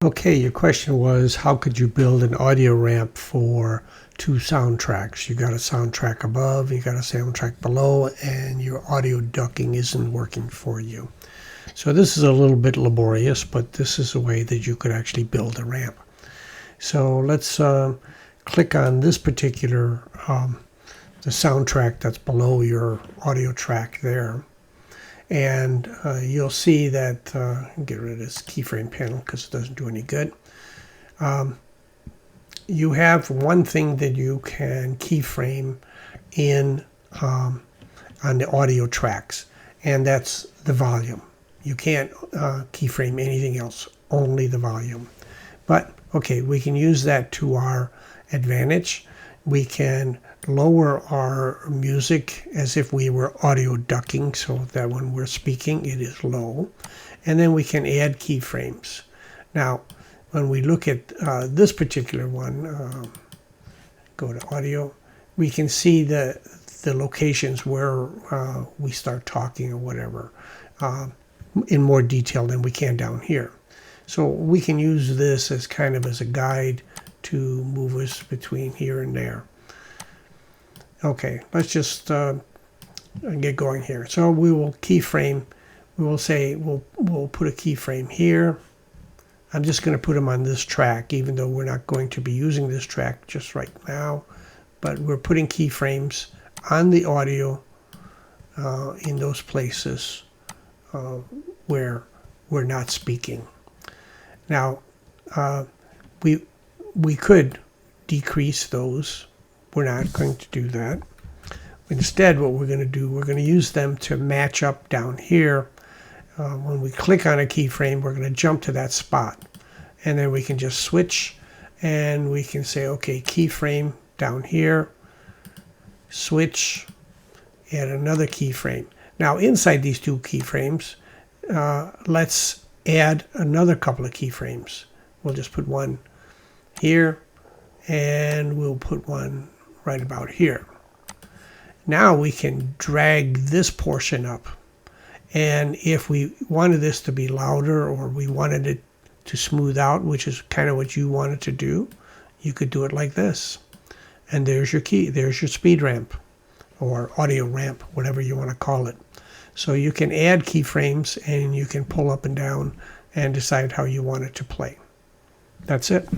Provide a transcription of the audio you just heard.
Okay, your question was how could you build an audio ramp for two soundtracks? You got a soundtrack above, you got a soundtrack below, and your audio ducking isn't working for you. So this is a little bit laborious, but this is a way that you could actually build a ramp. So let's click on this particular, the soundtrack that's below your audio track there. And you'll see that, get rid of this keyframe panel because it doesn't do any good. You have one thing that you can keyframe in on the audio tracks, and that's the volume. You can't keyframe anything else, only the volume. But okay, we can use that to our advantage. We can lower our music as if we were audio ducking so that when we're speaking it is low. And then we can add keyframes. Now, when we look at this particular one, go to audio, we can see the locations where we start talking or whatever in more detail than we can down here. So we can use this as kind of as a guide to move us between here and there. Okay, let's just get going here. So we will keyframe. We will say we'll put a keyframe here. I'm just going to put them on this track, even though we're not going to be using this track just right now. But we're putting keyframes on the audio in those places where we're not speaking. Now, we could decrease those. We're not going to do that. Instead, what we're going to do, we're going to use them to match up down here. When we click on a keyframe, we're going to jump to that spot. And then we can just switch, and we can say, okay, keyframe down here, switch, add another keyframe. Now, inside these two keyframes, let's add another couple of keyframes. We'll just put one here, and we'll put one right about here. Now we can drag this portion up, and if we wanted this to be louder or we wanted it to smooth out, which is kind of what you wanted to do, you could do it like this. And there's your there's your speed ramp or audio ramp, whatever you want to call it. So you can add keyframes and you can pull up and down and decide how you want it to play. That's it.